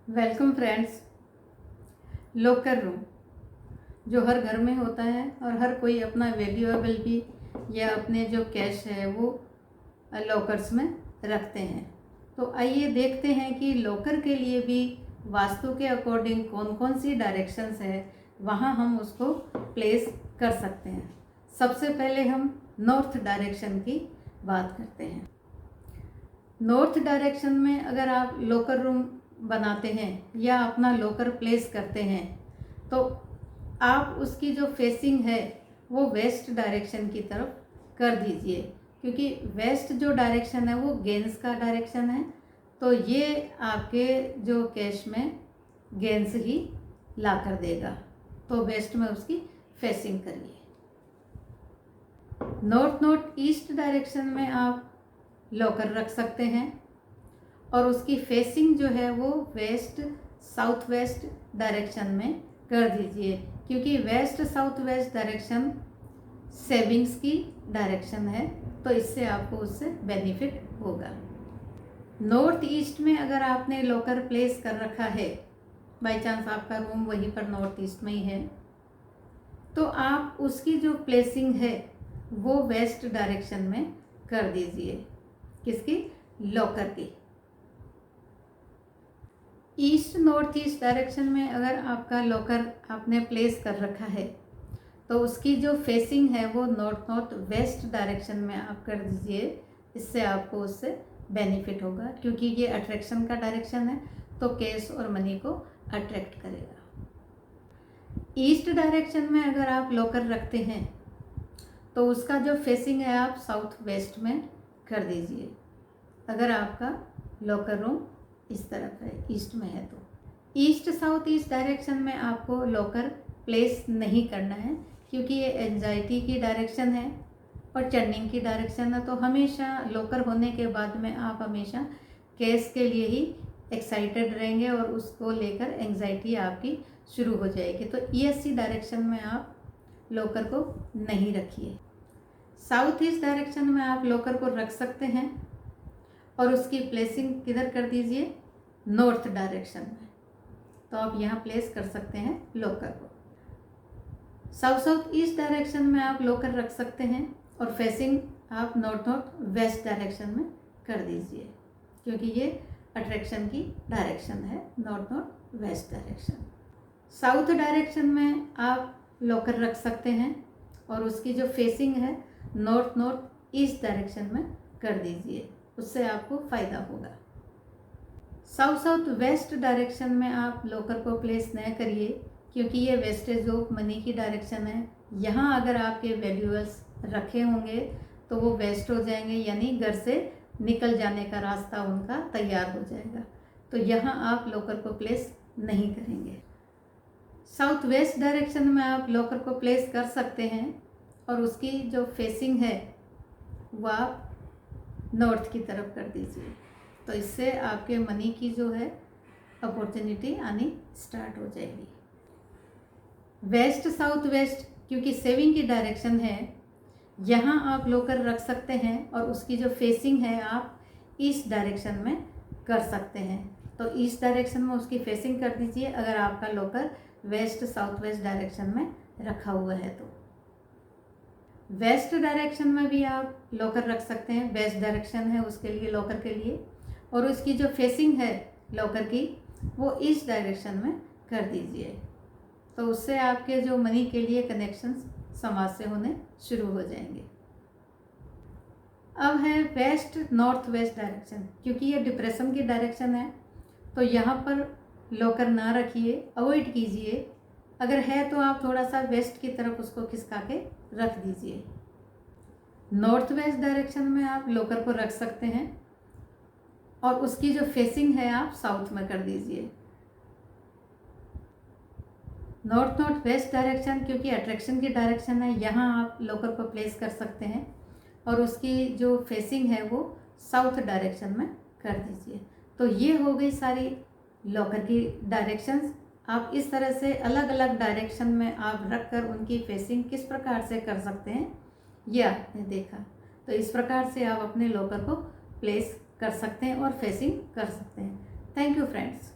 Welcome friends. Locker room जो हर घर में होता है और हर कोई अपना वैल्यूएबल भी या अपने जो कैश है वो लॉकर्स में रखते हैं। तो आइए देखते हैं कि लॉकर के लिए भी वास्तु के अकॉर्डिंग कौन कौन सी डायरेक्शंस है वहाँ हम उसको प्लेस कर सकते हैं। सबसे पहले हम नॉर्थ डायरेक्शन की बात करते हैं। नॉर्थ डायरेक्शन में अगर आप लॉकर रूम बनाते हैं या अपना लॉकर प्लेस करते हैं तो आप उसकी जो फेसिंग है वो वेस्ट डायरेक्शन की तरफ कर दीजिए, क्योंकि वेस्ट जो डायरेक्शन है वो गेंस का डायरेक्शन है। तो ये आपके जो कैश में गेंस ही ला कर देगा। तो वेस्ट में उसकी फेसिंग करिए। नॉर्थ ईस्ट डायरेक्शन में आप लॉकर रख सकते हैं और उसकी फेसिंग जो है वो वेस्ट साउथ वेस्ट डायरेक्शन में कर दीजिए, क्योंकि west south west direction savings की डायरेक्शन है। तो इससे आपको उससे बेनिफिट होगा। नॉर्थ ईस्ट में अगर आपने लॉकर प्लेस कर रखा है, बाई चांस आपका रूम वहीं पर नॉर्थ ईस्ट में ही है, तो आप उसकी जो प्लेसिंग है वो वेस्ट डायरेक्शन में कर दीजिए। किसकी? लॉकर की। ईस्ट नॉर्थ ईस्ट डायरेक्शन में अगर आपका लॉकर आपने प्लेस कर रखा है तो उसकी जो फेसिंग है वो नॉर्थ वेस्ट डायरेक्शन में आप कर दीजिए। इससे आपको उससे बेनिफिट होगा, क्योंकि ये अट्रैक्शन का डायरेक्शन है तो कैश और मनी को अट्रैक्ट करेगा। ईस्ट डायरेक्शन में अगर आप लॉकर रखते हैं तो उसका जो फेसिंग है आप साउथ वेस्ट में कर दीजिए। अगर आपका लॉकर रूम इस तरफ है, ईस्ट में है, तो ईस्ट साउथ ईस्ट डायरेक्शन में आपको लॉकर प्लेस नहीं करना है, क्योंकि ये एंजाइटी की डायरेक्शन है और चर्निंग की डायरेक्शन है। तो हमेशा लॉकर होने के बाद में आप हमेशा कैश के लिए ही एक्साइटेड रहेंगे और उसको लेकर एंजाइटी आपकी शुरू हो जाएगी। तो ईएससी डायरेक्शन में आप लॉकर को नहीं रखिए। साउथ ईस्ट डायरेक्शन में आप लॉकर को रख सकते हैं और उसकी प्लेसिंग किधर कर दीजिए? नॉर्थ डायरेक्शन में। तो आप यहाँ प्लेस कर सकते हैं लॉकर को। साउथ ईस्ट डायरेक्शन में आप लॉकर रख सकते हैं और फेसिंग आप नॉर्थ वेस्ट डायरेक्शन में कर दीजिए, क्योंकि ये अट्रैक्शन की डायरेक्शन है, north west direction. South direction में आप लॉकर रख सकते हैं और उसकी जो फेसिंग है नॉर्थ ईस्ट डायरेक्शन में कर दीजिए। उससे आपको फ़ायदा होगा। साउथ वेस्ट डायरेक्शन में आप लॉकर को प्लेस न करिए, क्योंकि ये वेस्टेज ऑफ मनी की डायरेक्शन है। यहाँ अगर आपके वैल्यूएबल्स रखे होंगे तो वो वेस्ट हो जाएंगे, यानी घर से निकल जाने का रास्ता उनका तैयार हो जाएगा। तो यहाँ आप लॉकर को प्लेस नहीं करेंगे। साउथ वेस्ट डायरेक्शन में आप लॉकर को प्लेस कर सकते हैं और उसकी जो फेसिंग है वह आप नॉर्थ की तरफ कर दीजिए। तो इससे आपके मनी की जो है अपॉर्चुनिटी आनी स्टार्ट हो जाएगी। वेस्ट साउथ वेस्ट क्योंकि सेविंग की डायरेक्शन है, यहाँ आप लॉकर रख सकते हैं और उसकी जो फेसिंग है आप ईस्ट डायरेक्शन में कर सकते हैं। तो ईस्ट डायरेक्शन में उसकी फेसिंग कर दीजिए अगर आपका locker west south west direction में रखा हुआ है। तो वेस्ट डायरेक्शन में भी आप लॉकर रख सकते हैं। वेस्ट डायरेक्शन है उसके लिए, लॉकर के लिए, और उसकी जो फेसिंग है लॉकर की वो ईस्ट डायरेक्शन में कर दीजिए। तो उससे आपके जो मनी के लिए कनेक्शंस समाज से होने शुरू हो जाएंगे। अब है वेस्ट नॉर्थ वेस्ट डायरेक्शन। क्योंकि ये डिप्रेशन की डायरेक्शन है तो यहाँ पर लॉकर ना रखिए, अवॉइड कीजिए। अगर है तो आप थोड़ा सा वेस्ट की तरफ उसको खिसका के रख दीजिए। नॉर्थ वेस्ट डायरेक्शन में आप लॉकर को रख सकते हैं और उसकी जो फेसिंग है आप साउथ में कर दीजिए। नॉर्थ वेस्ट डायरेक्शन क्योंकि अट्रैक्शन की डायरेक्शन है, यहाँ आप लॉकर को प्लेस कर सकते हैं और उसकी जो फेसिंग है वो साउथ डायरेक्शन में कर दीजिए। तो ये हो गई सारी लॉकर की डायरेक्शंस। आप इस तरह से अलग अलग डायरेक्शन में आप रख कर उनकी फेसिंग किस प्रकार से कर सकते हैं ये आपने देखा। तो इस प्रकार से आप अपने लॉकर को प्लेस कर सकते हैं और फेसिंग कर सकते हैं। Thank you friends.